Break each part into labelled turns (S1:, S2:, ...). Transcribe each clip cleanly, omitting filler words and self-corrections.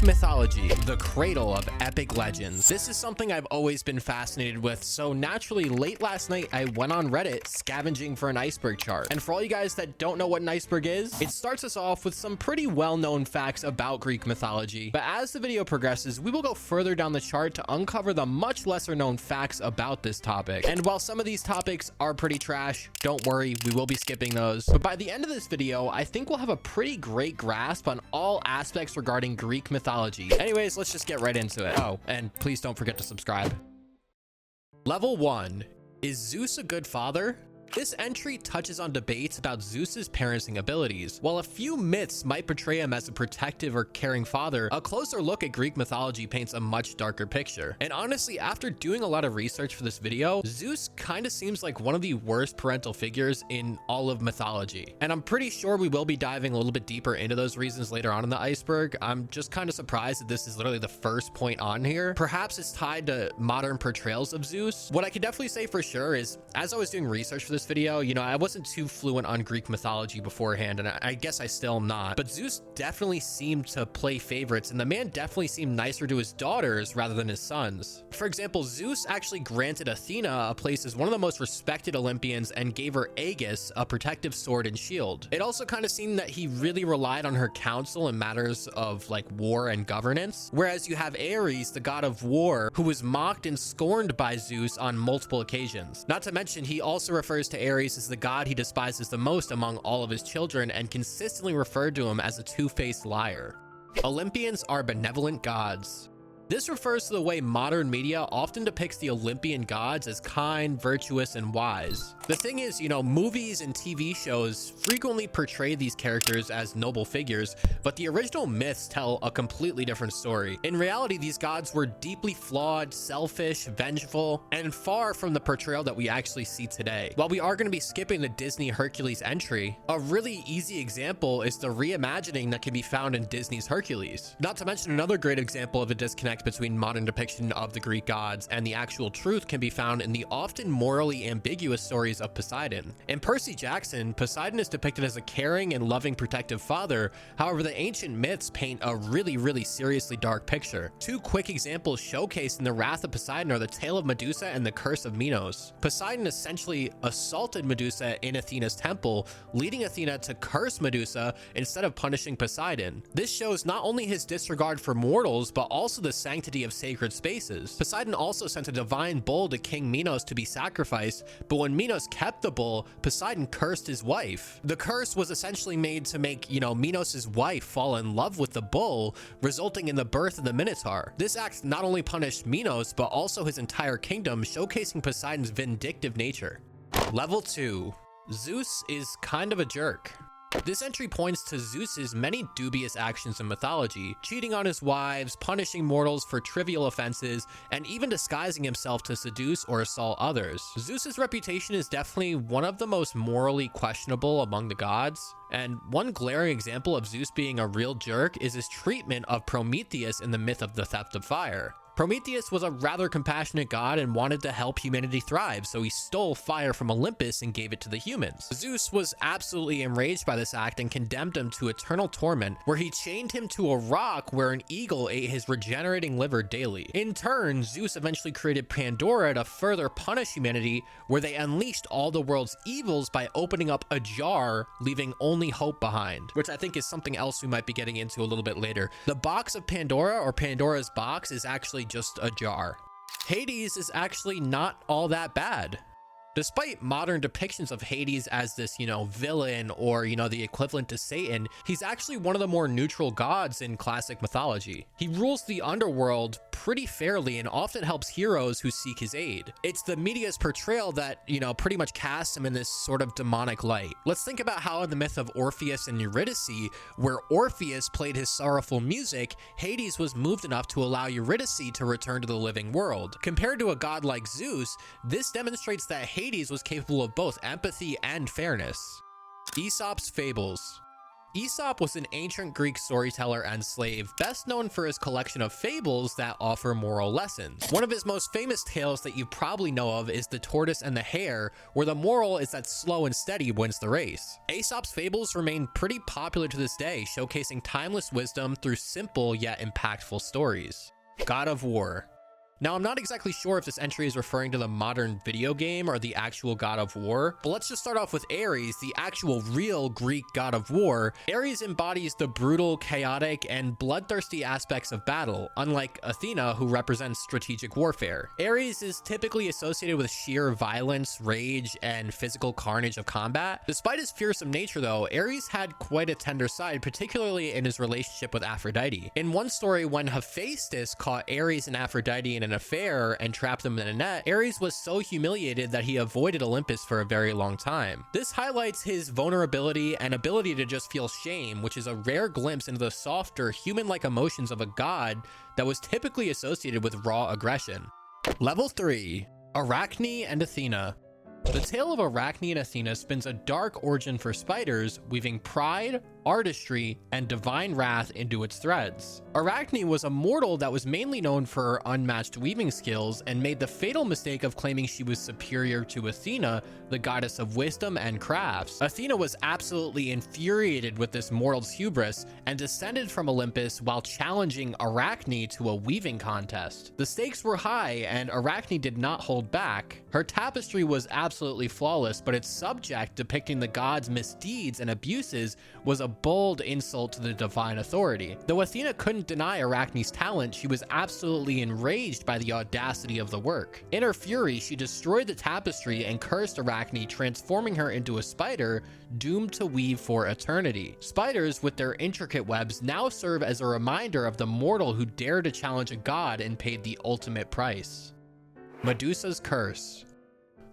S1: mythology, the cradle of epic legends. This is something I've always been fascinated with, so naturally late last night I went on Reddit scavenging for an iceberg chart. And for all you guys that don't know what an iceberg is, it starts us off with some pretty well-known facts about Greek mythology. But as the video progresses, we will go further down the chart to uncover the much lesser known facts about this topic. And while some of these topics are pretty trash, don't worry, we will be skipping those. But by the end of this video, I think we'll have a pretty great grasp on all aspects regarding Greek mythology. Anyways, let's just get right into it. Oh, and please don't forget to subscribe. Level 1. Is Zeus a good father? This entry touches on debates about Zeus's parenting abilities. While a few myths might portray him as a protective or caring father, a closer look at Greek mythology paints a much darker picture. And honestly, after doing a lot of research for this video, Zeus kind of seems like one of the worst parental figures in all of mythology. And I'm pretty sure we will be diving a little bit deeper into those reasons later on in the iceberg. I'm just kind of surprised that this is literally the first point on here. Perhaps it's tied to modern portrayals of Zeus. What I can definitely say for sure is, as I was doing research for this video, you know, I wasn't too fluent on Greek mythology beforehand, and I guess I still am not, but Zeus definitely seemed to play favorites, and the man definitely seemed nicer to his daughters rather than his sons. For example, Zeus actually granted Athena a place as one of the most respected Olympians and gave her Aegis, a protective sword and shield. It also kind of seemed that he really relied on her counsel in matters of like war and governance, whereas you have Ares, the god of war, who was mocked and scorned by Zeus on multiple occasions. Not to mention, he also refers to Ares as the god he despises the most among all of his children and consistently referred to him as a two-faced liar. Olympians are benevolent gods. This refers to the way modern media often depicts the Olympian gods as kind, virtuous, and wise. The thing is, you know, movies and TV shows frequently portray these characters as noble figures, but the original myths tell a completely different story. In reality, these gods were deeply flawed, selfish, vengeful, and far from the portrayal that we actually see today. While we are going to be skipping the Disney Hercules entry, a really easy example is the reimagining that can be found in Disney's Hercules. Not to mention, another great example of a disconnect between modern depiction of the Greek gods and the actual truth can be found in the often morally ambiguous stories of Poseidon. In Percy Jackson, Poseidon is depicted as a caring and loving protective father. However, the ancient myths paint a really seriously dark picture. Two quick examples showcased in the Wrath of Poseidon are the tale of Medusa and the curse of Minos. Poseidon essentially assaulted Medusa in Athena's temple, leading Athena to curse Medusa instead of punishing Poseidon. This shows not only his disregard for mortals, but also the sanctity of sacred spaces. Poseidon also sent a divine bull to King Minos to be sacrificed, but when Minos kept the bull, Poseidon cursed his wife. The curse was essentially made to make, you know, Minos' wife fall in love with the bull, resulting in the birth of the Minotaur. This act not only punished Minos, but also his entire kingdom, showcasing Poseidon's vindictive nature. Level 2. Zeus is kind of a jerk. This entry points to Zeus's many dubious actions in mythology, cheating on his wives, punishing mortals for trivial offenses, and even disguising himself to seduce or assault others. Zeus's reputation is definitely one of the most morally questionable among the gods, and one glaring example of Zeus being a real jerk is his treatment of Prometheus in the myth of the theft of fire. Prometheus was a rather compassionate god and wanted to help humanity thrive, so he stole fire from Olympus and gave it to the humans. Zeus was absolutely enraged by this act and condemned him to eternal torment, where he chained him to a rock where an eagle ate his regenerating liver daily. In turn, Zeus eventually created Pandora to further punish humanity, where they unleashed all the world's evils by opening up a jar, leaving only hope behind, which I think is something else we might be getting into a little bit later. The box of Pandora, or Pandora's box, is actually just a jar. Hades is actually not all that bad. Despite modern depictions of Hades as this, you know, villain or, you know, the equivalent to Satan, he's actually one of the more neutral gods in classic mythology. He rules the underworld pretty fairly and often helps heroes who seek his aid. It's the media's portrayal that, you know, pretty much casts him in this sort of demonic light. Let's think about how in the myth of Orpheus and Eurydice, where Orpheus played his sorrowful music, Hades was moved enough to allow Eurydice to return to the living world. Compared to a god like Zeus, this demonstrates that Hades was capable of both empathy and fairness. Aesop's Fables. Aesop was an ancient Greek storyteller and slave, best known for his collection of fables that offer moral lessons. One of his most famous tales that you probably know of is The Tortoise and the Hare, where the moral is that slow and steady wins the race. Aesop's fables remain pretty popular to this day, showcasing timeless wisdom through simple yet impactful stories. God of War. Now, I'm not exactly sure if this entry is referring to the modern video game or the actual God of War, but let's just start off with Ares, the actual real Greek God of War. Ares embodies the brutal, chaotic, and bloodthirsty aspects of battle, unlike Athena, who represents strategic warfare. Ares is typically associated with sheer violence, rage, and physical carnage of combat. Despite his fearsome nature, though, Ares had quite a tender side, particularly in his relationship with Aphrodite. In one story, when Hephaestus caught Ares and Aphrodite in an affair and trapped them in a net, Ares was so humiliated that he avoided Olympus for a very long time. This highlights his vulnerability and ability to just feel shame, which is a rare glimpse into the softer, human-like emotions of a god that was typically associated with raw aggression. Level 3. Arachne and Athena. The tale of Arachne and Athena spins a dark origin for spiders, weaving pride, artistry, and divine wrath into its threads. Arachne was a mortal that was mainly known for her unmatched weaving skills and made the fatal mistake of claiming she was superior to Athena, the goddess of wisdom and crafts. Athena was absolutely infuriated with this mortal's hubris and descended from Olympus while challenging Arachne to a weaving contest. The stakes were high and Arachne did not hold back. Her tapestry was absolutely flawless, but its subject depicting the gods' misdeeds and abuses was a bold insult to the divine authority. Though Athena couldn't deny Arachne's talent, she was absolutely enraged by the audacity of the work. In her fury, she destroyed the tapestry and cursed Arachne, transforming her into a spider doomed to weave for eternity. Spiders, with their intricate webs, now serve as a reminder of the mortal who dared to challenge a god and paid the ultimate price. Medusa's curse.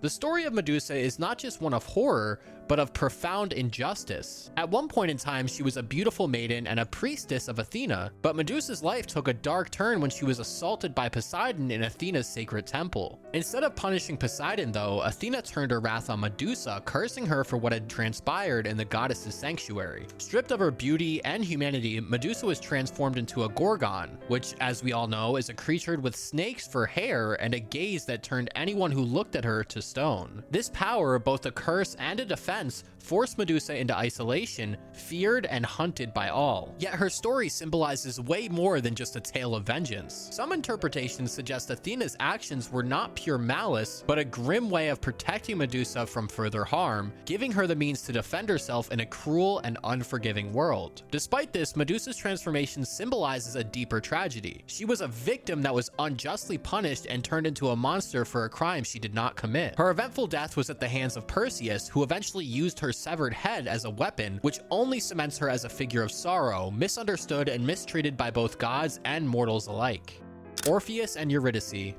S1: The story of Medusa is not just one of horror, but of profound injustice. At one point in time, she was a beautiful maiden and a priestess of Athena, but Medusa's life took a dark turn when she was assaulted by Poseidon in Athena's sacred temple. Instead of punishing Poseidon, though, Athena turned her wrath on Medusa, cursing her for what had transpired in the goddess's sanctuary. Stripped of her beauty and humanity, Medusa was transformed into a gorgon, which, as we all know, is a creature with snakes for hair and a gaze that turned anyone who looked at her to stone. This power, both a curse and a defense, forced Medusa into isolation, feared and hunted by all. Yet her story symbolizes way more than just a tale of vengeance. Some interpretations suggest Athena's actions were not pure malice, but a grim way of protecting Medusa from further harm, giving her the means to defend herself in a cruel and unforgiving world. Despite this, Medusa's transformation symbolizes a deeper tragedy. She was a victim that was unjustly punished and turned into a monster for a crime she did not commit. Her eventful death was at the hands of Perseus, who eventually used her severed head as a weapon, which only cements her as a figure of sorrow, misunderstood and mistreated by both gods and mortals alike. Orpheus and Eurydice.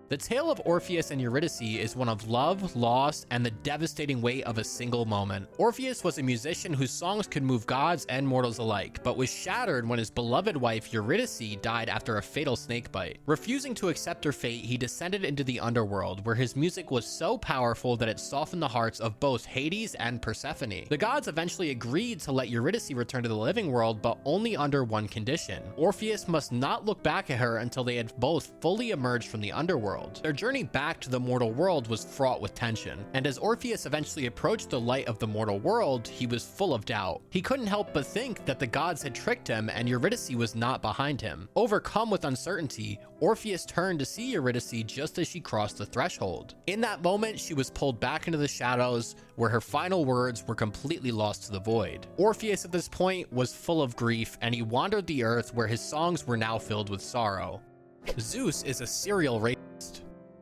S1: The tale of Orpheus and Eurydice is one of love, loss, and the devastating weight of a single moment. Orpheus was a musician whose songs could move gods and mortals alike, but was shattered when his beloved wife Eurydice died after a fatal snakebite. Refusing to accept her fate, he descended into the underworld, where his music was so powerful that it softened the hearts of both Hades and Persephone. The gods eventually agreed to let Eurydice return to the living world, but only under one condition. Orpheus must not look back at her until they had both fully emerged from the underworld. Their journey back to the mortal world was fraught with tension, and as Orpheus eventually approached the light of the mortal world, he was full of doubt. He couldn't help but think that the gods had tricked him and Eurydice was not behind him. Overcome with uncertainty, Orpheus turned to see Eurydice just as she crossed the threshold. In that moment, she was pulled back into the shadows, where her final words were completely lost to the void. Orpheus at this point was full of grief, and he wandered the earth where his songs were now filled with sorrow. Zeus is a serial rapist.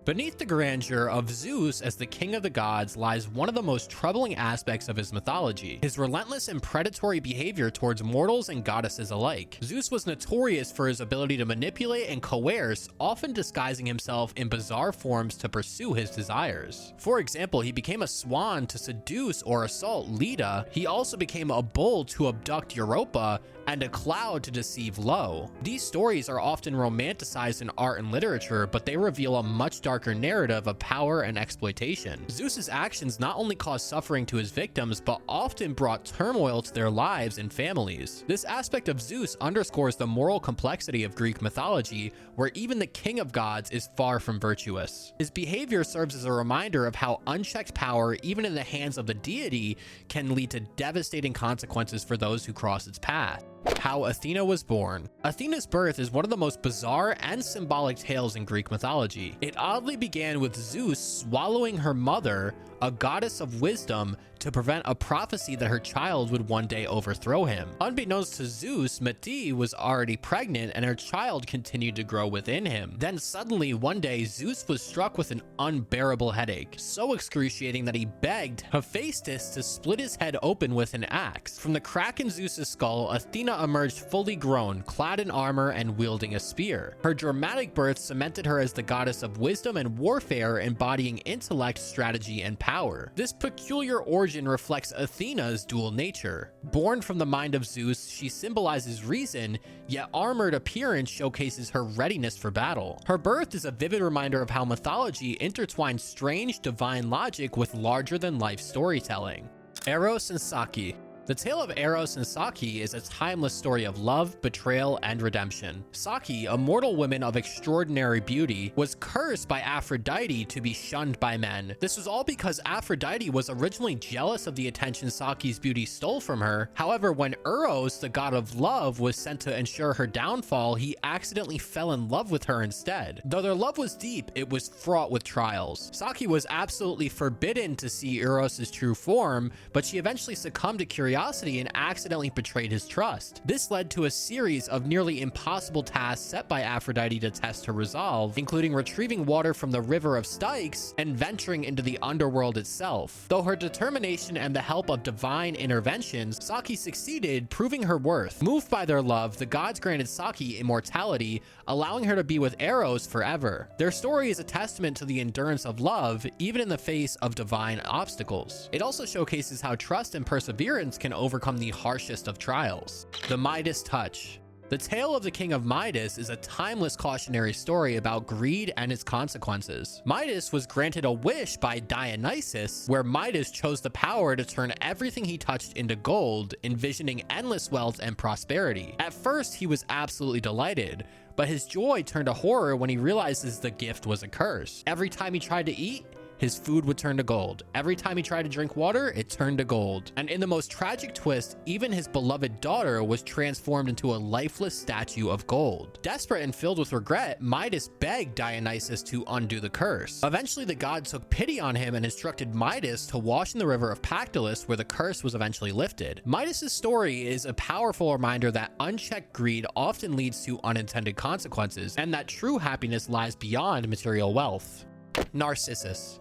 S1: Beneath the grandeur of Zeus as the king of the gods lies one of the most troubling aspects of his mythology, his relentless and predatory behavior towards mortals and goddesses alike. Zeus was notorious for his ability to manipulate and coerce, often disguising himself in bizarre forms to pursue his desires. For example, he became a swan to seduce or assault Leda. He also became a bull to abduct Europa, and a cloud to deceive Lo. These stories are often romanticized in art and literature, but they reveal a much darker darker narrative of power and exploitation. Zeus's actions not only caused suffering to his victims, but often brought turmoil to their lives and families. This aspect of Zeus underscores the moral complexity of Greek mythology, where even the king of gods is far from virtuous. His behavior serves as a reminder of how unchecked power, even in the hands of the deity, can lead to devastating consequences for those who cross its path. How Athena was born. Athena's birth is one of the most bizarre and symbolic tales in Greek mythology. It oddly began with Zeus swallowing her mother, a goddess of wisdom, to prevent a prophecy that her child would one day overthrow him. Unbeknownst to Zeus, Medea was already pregnant and her child continued to grow within him. Then suddenly one day Zeus was struck with an unbearable headache, so excruciating that he begged Hephaestus to split his head open with an axe. From the crack in Zeus's skull, Athena emerged fully grown, clad in armor and wielding a spear. Her dramatic birth cemented her as the goddess of wisdom and warfare, embodying intellect, strategy, and power. This peculiar origin reflects Athena's dual nature. Born from the mind of Zeus, she symbolizes reason, yet armored appearance showcases her readiness for battle. Her birth is a vivid reminder of how mythology intertwines strange divine logic with larger-than-life storytelling. Eros and Psyche. The tale of Eros and Psyche is a timeless story of love, betrayal, and redemption. Psyche, a mortal woman of extraordinary beauty, was cursed by Aphrodite to be shunned by men. This was all because Aphrodite was originally jealous of the attention Psyche's beauty stole from her. However, when Eros, the god of love, was sent to ensure her downfall, he accidentally fell in love with her instead. Though their love was deep, it was fraught with trials. Psyche was absolutely forbidden to see Eros' true form, but she eventually succumbed to curiosity and accidentally betrayed his trust. This led to a series of nearly impossible tasks set by Aphrodite to test her resolve, including retrieving water from the river of Styx and venturing into the underworld itself. Though her determination and the help of divine interventions, Psyche succeeded, proving her worth. Moved by their love, the gods granted Psyche immortality, allowing her to be with Eros forever. Their story is a testament to the endurance of love, even in the face of divine obstacles. It also showcases how trust and perseverance can overcome the harshest of trials. The Midas Touch. The tale of the king of Midas is a timeless cautionary story about greed and its consequences. Midas was granted a wish by Dionysus, where Midas chose the power to turn everything he touched into gold, envisioning endless wealth and prosperity. At first, he was absolutely delighted, but his joy turned to horror when he realizes the gift was a curse. Every time he tried to eat, his food would turn to gold. Every time he tried to drink water, it turned to gold. And in the most tragic twist, even his beloved daughter was transformed into a lifeless statue of gold. Desperate and filled with regret, Midas begged Dionysus to undo the curse. Eventually, the god took pity on him and instructed Midas to wash in the river of Pactolus, where the curse was eventually lifted. Midas's story is a powerful reminder that unchecked greed often leads to unintended consequences, and that true happiness lies beyond material wealth. Narcissus.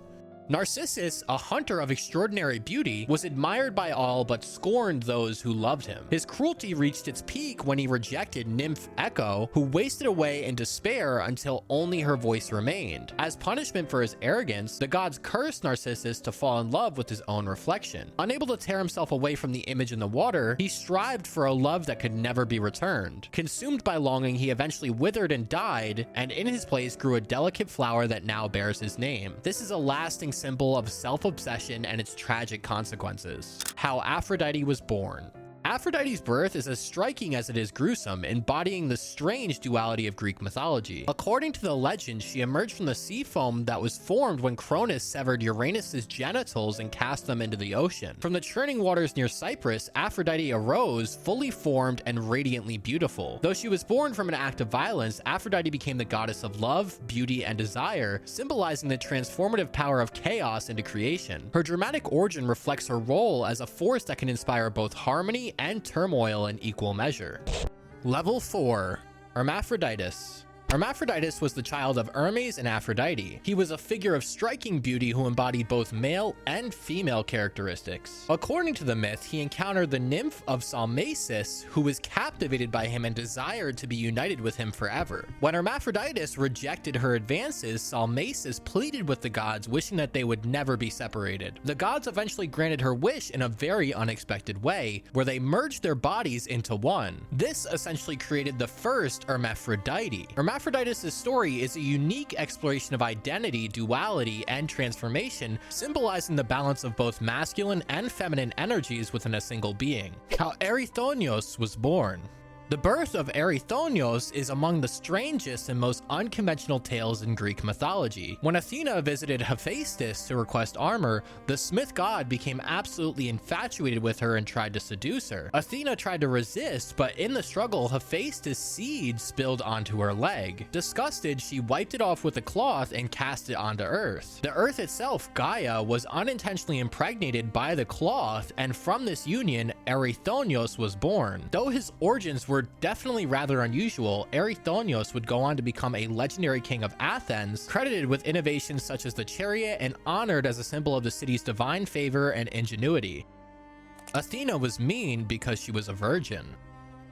S1: Narcissus, a hunter of extraordinary beauty, was admired by all but scorned those who loved him. His cruelty reached its peak when he rejected nymph Echo, who wasted away in despair until only her voice remained. As punishment for his arrogance, the gods cursed Narcissus to fall in love with his own reflection. Unable to tear himself away from the image in the water, he strived for a love that could never be returned. Consumed by longing, he eventually withered and died, and in his place grew a delicate flower that now bears his name. This is a lasting symbol of self-obsession and its tragic consequences. How Aphrodite was born. Aphrodite's birth is as striking as it is gruesome, embodying the strange duality of Greek mythology. According to the legend, she emerged from the sea foam that was formed when Cronus severed Uranus's genitals and cast them into the ocean. From the churning waters near Cyprus, Aphrodite arose, fully formed and radiantly beautiful. Though she was born from an act of violence, Aphrodite became the goddess of love, beauty, and desire, symbolizing the transformative power of chaos into creation. Her dramatic origin reflects her role as a force that can inspire both harmony and turmoil in equal measure. Level 4. Hermaphroditus. Hermaphroditus was the child of Hermes and Aphrodite. He was a figure of striking beauty who embodied both male and female characteristics. According to the myth, he encountered the nymph of Salmacis, who was captivated by him and desired to be united with him forever. When Hermaphroditus rejected her advances, Salmacis pleaded with the gods, wishing that they would never be separated. The gods eventually granted her wish in a very unexpected way, where they merged their bodies into one. This essentially created the first Hermaphrodite. Hermaphroditus' story is a unique exploration of identity, duality, and transformation, symbolizing the balance of both masculine and feminine energies within a single being. How Erichthonius was born. The birth of Erichthonius is among the strangest and most unconventional tales in Greek mythology. When Athena visited Hephaestus to request armor, the smith god became absolutely infatuated with her and tried to seduce her. Athena tried to resist, but in the struggle, Hephaestus' seed spilled onto her leg. Disgusted, she wiped it off with a cloth and cast it onto Earth. The Earth itself, Gaia, was unintentionally impregnated by the cloth, and from this union, Erichthonius was born. Though his origins were definitely rather unusual, Erichthonius would go on to become a legendary king of Athens, credited with innovations such as the chariot and honored as a symbol of the city's divine favor and ingenuity. Athena was mean because she was a virgin.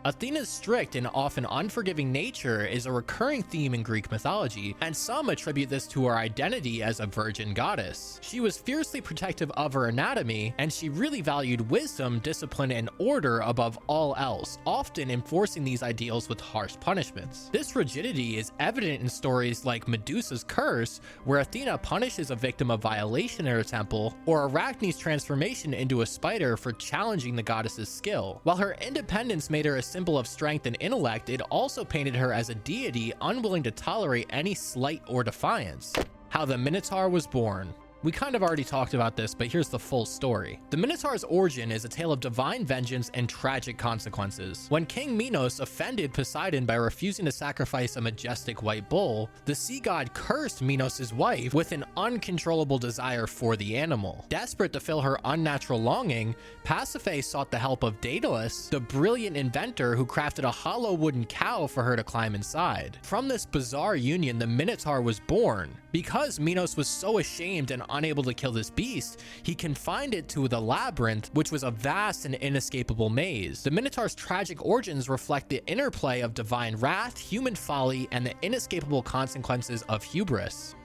S1: Athena's strict and often unforgiving nature is a recurring theme in Greek mythology, and some attribute this to her identity as a virgin goddess. She was fiercely protective of her anatomy, and she really valued wisdom, discipline, and order above all else, often enforcing these ideals with harsh punishments. This rigidity is evident in stories like Medusa's curse, where Athena punishes a victim of violation in her temple, or Arachne's transformation into a spider for challenging the goddess's skill. While her independence made her a symbol of strength and intellect, it also painted her as a deity unwilling to tolerate any slight or defiance. How the Minotaur was born. We kind of already talked about this, but here's the full story. The Minotaur's origin is a tale of divine vengeance and tragic consequences. When King Minos offended Poseidon by refusing to sacrifice a majestic white bull, the sea god cursed Minos' wife with an uncontrollable desire for the animal. Desperate to fill her unnatural longing, Pasiphae sought the help of Daedalus, the brilliant inventor who crafted a hollow wooden cow for her to climb inside. From this bizarre union, the Minotaur was born. Because Minos was so ashamed and unable to kill this beast, he confined it to the labyrinth, which was a vast and inescapable maze. The Minotaur's tragic origins reflect the interplay of divine wrath, human folly, and the inescapable consequences of hubris.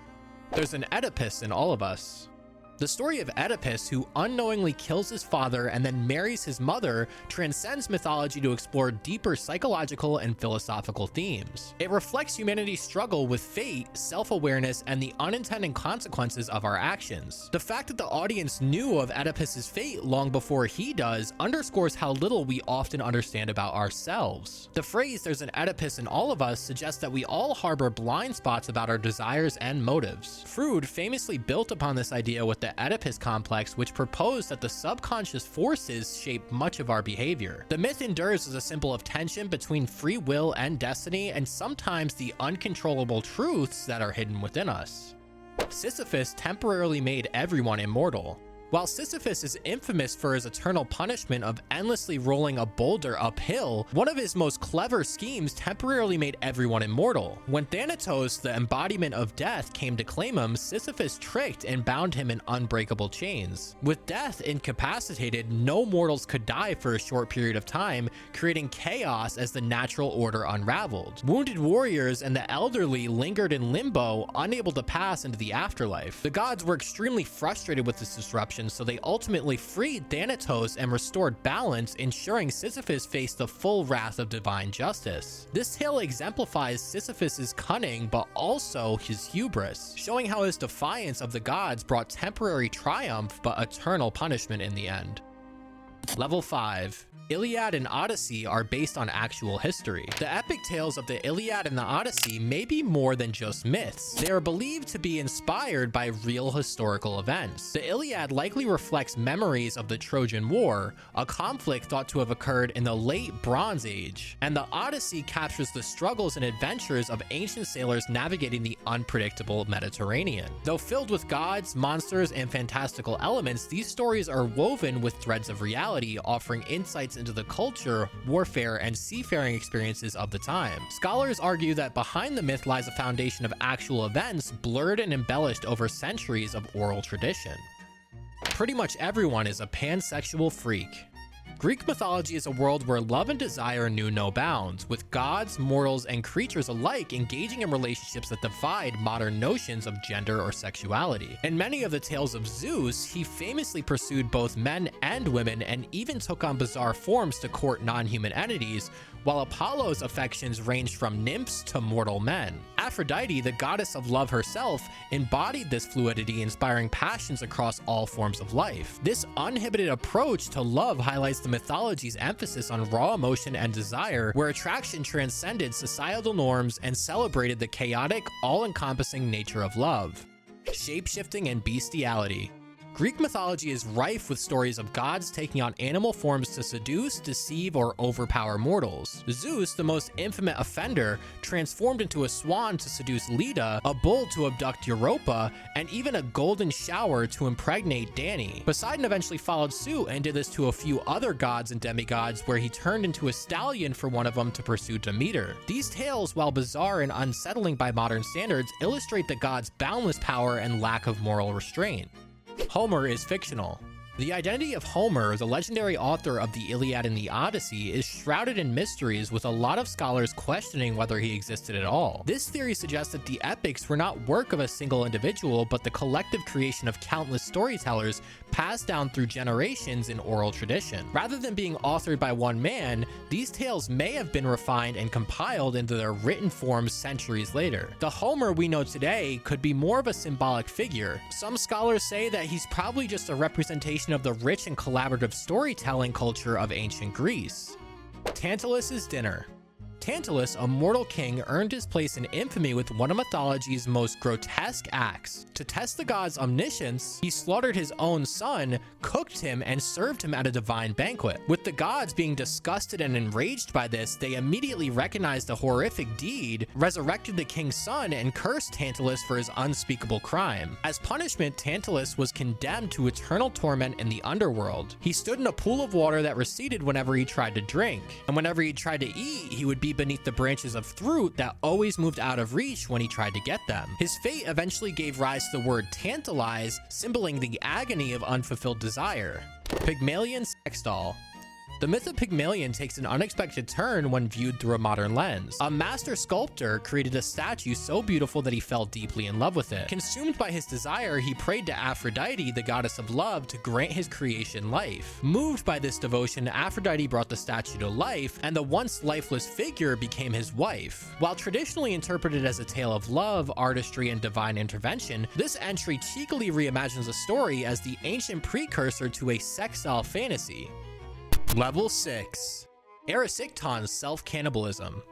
S1: There's an Oedipus in all of us. The story of Oedipus, who unknowingly kills his father and then marries his mother, transcends mythology to explore deeper psychological and philosophical themes. It reflects humanity's struggle with fate, self-awareness, and the unintended consequences of our actions. The fact that the audience knew of Oedipus's fate long before he does underscores how little we often understand about ourselves. The phrase "there's an Oedipus in all of us" suggests that we all harbor blind spots about our desires and motives. Freud famously built upon this idea with the Oedipus complex, which proposed that the subconscious forces shape much of our behavior. The myth endures as a symbol of tension between free will and destiny, and sometimes the uncontrollable truths that are hidden within us. Sisyphus temporarily made everyone immortal. While Sisyphus is infamous for his eternal punishment of endlessly rolling a boulder uphill, one of his most clever schemes temporarily made everyone immortal. When Thanatos, the embodiment of death, came to claim him, Sisyphus tricked and bound him in unbreakable chains. With death incapacitated, no mortals could die for a short period of time, creating chaos as the natural order unraveled. Wounded warriors and the elderly lingered in limbo, unable to pass into the afterlife. The gods were extremely frustrated with this disruption, so they ultimately freed Thanatos and restored balance, ensuring Sisyphus faced the full wrath of divine justice. This tale exemplifies Sisyphus's cunning, but also his hubris, showing how his defiance of the gods brought temporary triumph but eternal punishment in the end. Level 5. Illiad and Odyssey are based on actual history. The epic tales of the Iliad and the Odyssey may be more than just myths. They are believed to be inspired by real historical events. The Iliad likely reflects memories of the Trojan War, a conflict thought to have occurred in the late Bronze Age, and the Odyssey captures the struggles and adventures of ancient sailors navigating the unpredictable Mediterranean. Though filled with gods, monsters, and fantastical elements, these stories are woven with threads of reality, offering insights into the culture, warfare, and seafaring experiences of the time. Scholars argue that behind the myth lies a foundation of actual events, blurred and embellished over centuries of oral tradition. Pretty much everyone is a pansexual freak. Greek mythology is a world where love and desire knew no bounds, with gods, mortals, and creatures alike engaging in relationships that defied modern notions of gender or sexuality. In many of the tales of Zeus, he famously pursued both men and women, and even took on bizarre forms to court non-human entities, while Apollo's affections ranged from nymphs to mortal men. Aphrodite, the goddess of love herself, embodied this fluidity, inspiring passions across all forms of life. This uninhibited approach to love highlights the mythology's emphasis on raw emotion and desire, where attraction transcended societal norms and celebrated the chaotic, all-encompassing nature of love. Shape-shifting and bestiality. Greek mythology is rife with stories of gods taking on animal forms to seduce, deceive, or overpower mortals. Zeus, the most infamous offender, transformed into a swan to seduce Leda, a bull to abduct Europa, and even a golden shower to impregnate Danae. Poseidon eventually followed suit and did this to a few other gods and demigods, where he turned into a stallion for one of them to pursue Demeter. These tales, while bizarre and unsettling by modern standards, illustrate the gods' boundless power and lack of moral restraint. Homer is fictional. The identity of Homer, the legendary author of the Iliad and the Odyssey, is shrouded in mysteries, with a lot of scholars questioning whether he existed at all. This theory suggests that the epics were not work of a single individual, but the collective creation of countless storytellers passed down through generations in oral tradition. Rather than being authored by one man, these tales may have been refined and compiled into their written forms centuries later. The Homer we know today could be more of a symbolic figure. Some scholars say that he's probably just a representation of the rich and collaborative storytelling culture of ancient Greece. Tantalus's dinner. Tantalus, a mortal king, earned his place in infamy with one of mythology's most grotesque acts. To test the god's omniscience, he slaughtered his own son, cooked him, and served him at a divine banquet. With the gods being disgusted and enraged by this, they immediately recognized the horrific deed, resurrected the king's son, and cursed Tantalus for his unspeakable crime. As punishment, Tantalus was condemned to eternal torment in the underworld. He stood in a pool of water that receded whenever he tried to drink, and whenever he tried to eat, he would be beneath the branches of fruit that always moved out of reach when he tried to get them. His fate eventually gave rise to the word tantalize, symboling the agony of unfulfilled desire. Pygmalion sex doll. The myth of Pygmalion takes an unexpected turn when viewed through a modern lens. A master sculptor created a statue so beautiful that he fell deeply in love with it. Consumed by his desire, he prayed to Aphrodite, the goddess of love, to grant his creation life. Moved by this devotion, Aphrodite brought the statue to life, and the once lifeless figure became his wife. While traditionally interpreted as a tale of love, artistry, and divine intervention, this entry cheekily reimagines the story as the ancient precursor to a sex doll fantasy. Level 6. Erysichthon's self-cannibalism.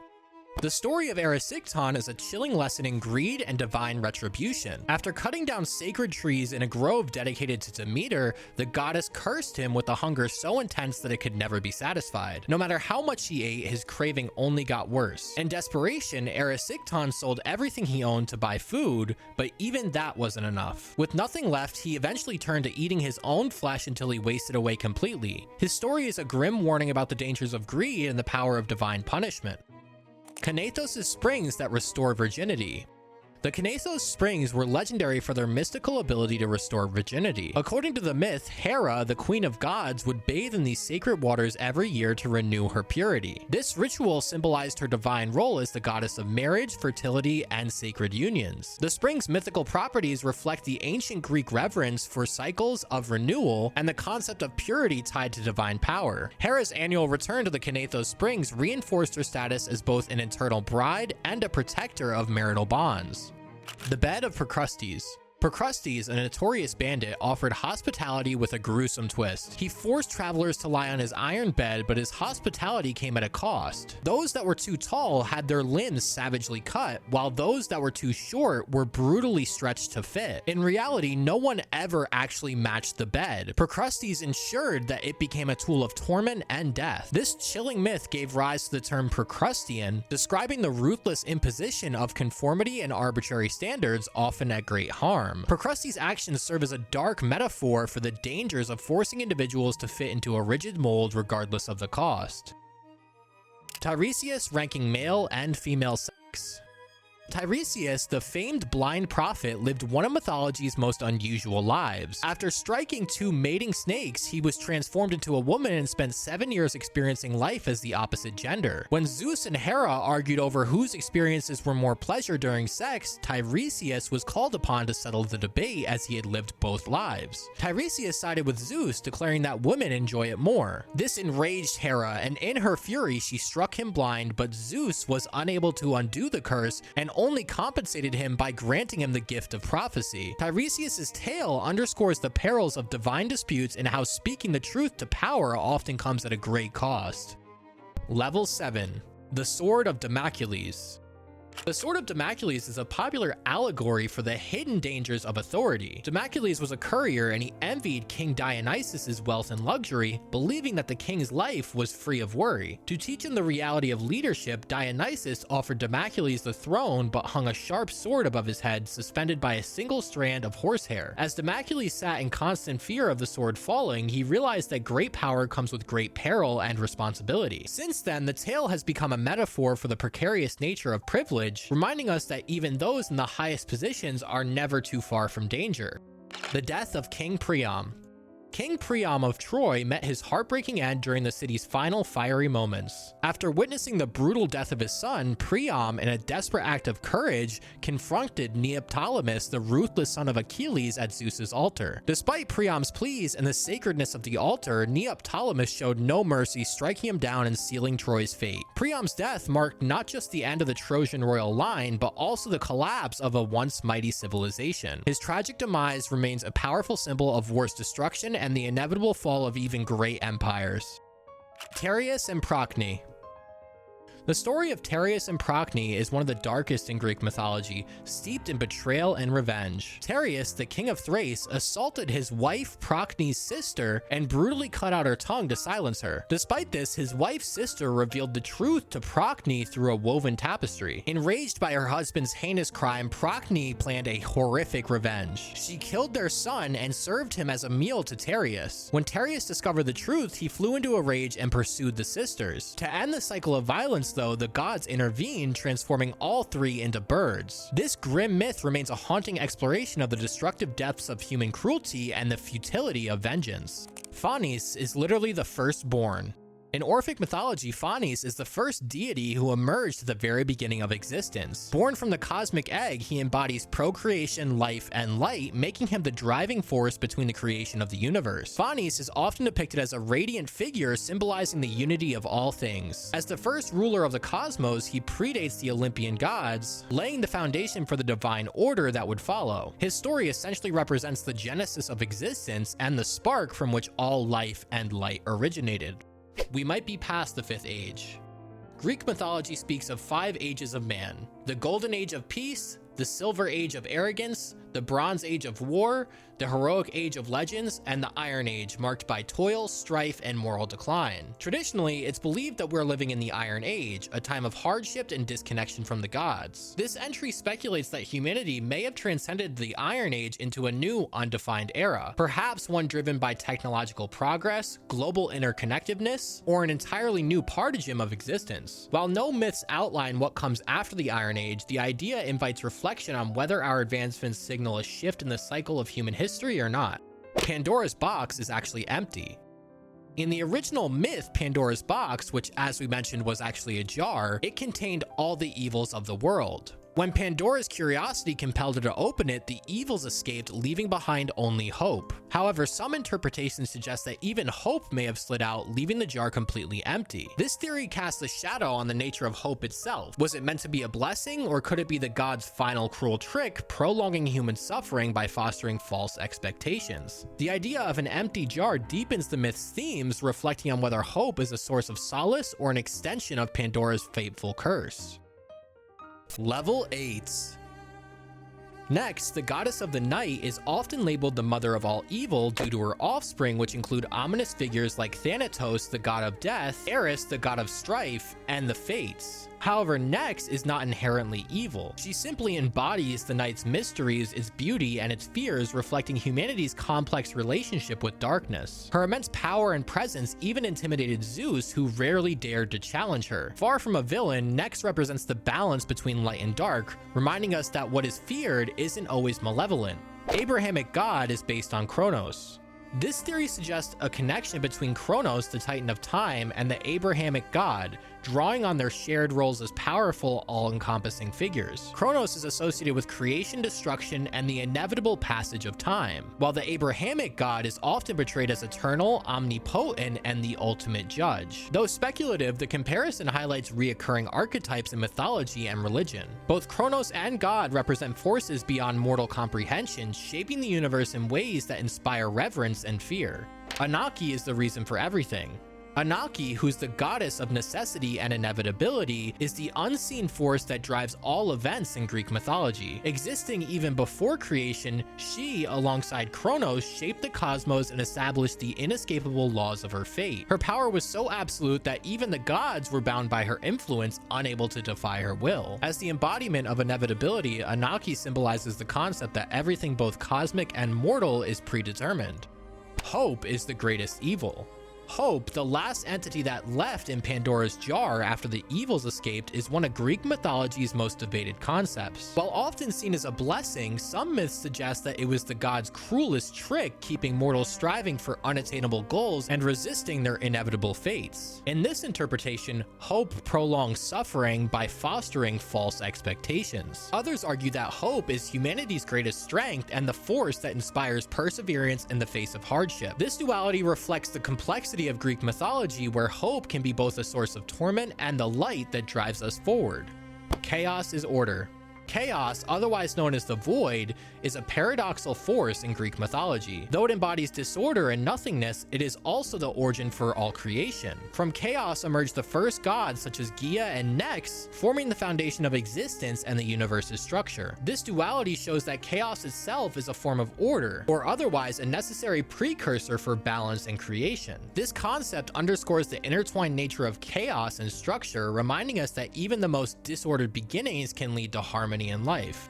S1: The story of Erysichthon is a chilling lesson in greed and divine retribution. After cutting down sacred trees in a grove dedicated to Demeter, the goddess cursed him with a hunger so intense that it could never be satisfied. No matter how much he ate, his craving only got worse. In desperation, Erysichthon sold everything he owned to buy food, but even that wasn't enough. With nothing left, he eventually turned to eating his own flesh until he wasted away completely. His story is a grim warning about the dangers of greed and the power of divine punishment. Kanathos Springs that restore virginity. The Kanathos Springs were legendary for their mystical ability to restore virginity. According to the myth, Hera, the queen of gods, would bathe in these sacred waters every year to renew her purity. This ritual symbolized her divine role as the goddess of marriage, fertility, and sacred unions. The springs' mythical properties reflect the ancient Greek reverence for cycles of renewal and the concept of purity tied to divine power. Hera's annual return to the Kanathos Springs reinforced her status as both an eternal bride and a protector of marital bonds. The bed of Procrustes. Procrustes, a notorious bandit, offered hospitality with a gruesome twist. He forced travelers to lie on his iron bed, but his hospitality came at a cost. Those that were too tall had their limbs savagely cut, while those that were too short were brutally stretched to fit. In reality, no one ever actually matched the bed. Procrustes ensured that it became a tool of torment and death. This chilling myth gave rise to the term Procrustean, describing the ruthless imposition of conformity and arbitrary standards, often at great harm. Procrustes' actions serve as a dark metaphor for the dangers of forcing individuals to fit into a rigid mold regardless of the cost. Tiresias ranking male and female sex. Tiresias, the famed blind prophet, lived one of mythology's most unusual lives. After striking 2 mating snakes, he was transformed into a woman and spent 7 years experiencing life as the opposite gender. When Zeus and Hera argued over whose experiences were more pleasure during sex, Tiresias was called upon to settle the debate as he had lived both lives. Tiresias sided with Zeus, declaring that women enjoy it more. This enraged Hera, and in her fury she struck him blind, but Zeus was unable to undo the curse and only compensated him by granting him the gift of prophecy. Tiresias' tale underscores the perils of divine disputes and how speaking the truth to power often comes at a great cost. Level 7. The Sword of Damocles. The Sword of Damocles is a popular allegory for the hidden dangers of authority. Damocles was a courier and he envied King Dionysus' wealth and luxury, believing that the king's life was free of worry. To teach him the reality of leadership, Dionysus offered Damocles the throne but hung a sharp sword above his head, suspended by a single strand of horsehair. As Damocles sat in constant fear of the sword falling, he realized that great power comes with great peril and responsibility. Since then, the tale has become a metaphor for the precarious nature of privilege, reminding us that even those in the highest positions are never too far from danger. The death of King Priam. King Priam of Troy met his heartbreaking end during the city's final fiery moments. After witnessing the brutal death of his son, Priam, in a desperate act of courage, confronted Neoptolemus, the ruthless son of Achilles, at Zeus's altar. Despite Priam's pleas and the sacredness of the altar, Neoptolemus showed no mercy, striking him down and sealing Troy's fate. Priam's death marked not just the end of the Trojan royal line, but also the collapse of a once mighty civilization. His tragic demise remains a powerful symbol of war's destruction and the inevitable fall of even great empires. Tereus and Procne. The story of Tereus and Procne is one of the darkest in Greek mythology, steeped in betrayal and revenge. Tereus, the king of Thrace, assaulted his wife Procne's sister and brutally cut out her tongue to silence her. Despite this, his wife's sister revealed the truth to Procne through a woven tapestry. Enraged by her husband's heinous crime, Procne planned a horrific revenge. She killed their son and served him as a meal to Tereus. When Tereus discovered the truth, he flew into a rage and pursued the sisters. To end the cycle of violence, though, the gods intervened, transforming all 3 into birds. This grim myth remains a haunting exploration of the destructive depths of human cruelty and the futility of vengeance. Phanes is literally the firstborn. In Orphic mythology, Phanes is the first deity who emerged at the very beginning of existence. Born from the cosmic egg, he embodies procreation, life, and light, making him the driving force between the creation of the universe. Phanes is often depicted as a radiant figure symbolizing the unity of all things. As the first ruler of the cosmos, he predates the Olympian gods, laying the foundation for the divine order that would follow. His story essentially represents the genesis of existence and the spark from which all life and light originated. We might be past the 5th age. Greek mythology speaks of 5 ages of man: the Golden Age of Peace, the Silver Age of Arrogance, the Bronze Age of War, the Heroic Age of Legends, and the Iron Age, marked by toil, strife, and moral decline. Traditionally, it's believed that we're living in the Iron Age, a time of hardship and disconnection from the gods. This entry speculates that humanity may have transcended the Iron Age into a new, undefined era, perhaps one driven by technological progress, global interconnectedness, or an entirely new paradigm of existence. While no myths outline what comes after the Iron Age, the idea invites reflection on whether our advancements signal a shift in the cycle of human history or not. Pandora's box is actually empty. In the original myth, Pandora's box, which as we mentioned was actually a jar, it contained all the evils of the world. When Pandora's curiosity compelled her to open it, the evils escaped, leaving behind only hope. However, some interpretations suggest that even hope may have slid out, leaving the jar completely empty. This theory casts a shadow on the nature of hope itself. Was it meant to be a blessing, or could it be the god's final cruel trick, prolonging human suffering by fostering false expectations? The idea of an empty jar deepens the myth's themes, reflecting on whether hope is a source of solace or an extension of Pandora's fateful curse. Level 8. Next, the goddess of the night is often labeled the mother of all evil due to her offspring, which include ominous figures like Thanatos, the god of death, Eris, the god of strife, and the Fates. However, Nyx is not inherently evil. She simply embodies the night's mysteries, its beauty, and its fears, reflecting humanity's complex relationship with darkness. Her immense power and presence even intimidated Zeus, who rarely dared to challenge her. Far from a villain, Nyx represents the balance between light and dark, reminding us that what is feared isn't always malevolent. Abrahamic God is based on Chronos. This theory suggests a connection between Chronos, the Titan of Time, and the Abrahamic God, drawing on their shared roles as powerful, all-encompassing figures. Chronos is associated with creation, destruction, and the inevitable passage of time, while the Abrahamic God is often portrayed as eternal, omnipotent, and the ultimate judge. Though speculative, the comparison highlights reoccurring archetypes in mythology and religion. Both Chronos and God represent forces beyond mortal comprehension, shaping the universe in ways that inspire reverence and fear. Ananke is the reason for everything. Ananke, who's the goddess of necessity and inevitability, is the unseen force that drives all events in Greek mythology. Existing even before creation, she, alongside Chronos, shaped the cosmos and established the inescapable laws of her fate. Her power was so absolute that even the gods were bound by her influence, unable to defy her will. As the embodiment of inevitability, Ananke symbolizes the concept that everything both cosmic and mortal is predetermined. Hope is the greatest evil. Hope, the last entity that left in Pandora's jar after the evils escaped, is one of Greek mythology's most debated concepts. While often seen as a blessing, some myths suggest that it was the gods' cruelest trick, keeping mortals striving for unattainable goals and resisting their inevitable fates. In this interpretation, hope prolongs suffering by fostering false expectations. Others argue that hope is humanity's greatest strength and the force that inspires perseverance in the face of hardship. This duality reflects the complexity of Greek mythology, where hope can be both a source of torment and the light that drives us forward. Chaos is order. Chaos, otherwise known as the void, is a paradoxical force in Greek mythology. Though it embodies disorder and nothingness, it is also the origin for all creation. From chaos emerged the first gods such as Gaia and Nyx, forming the foundation of existence and the universe's structure. This duality shows that chaos itself is a form of order, or otherwise a necessary precursor for balance and creation. This concept underscores the intertwined nature of chaos and structure, reminding us that even the most disordered beginnings can lead to harmony in life.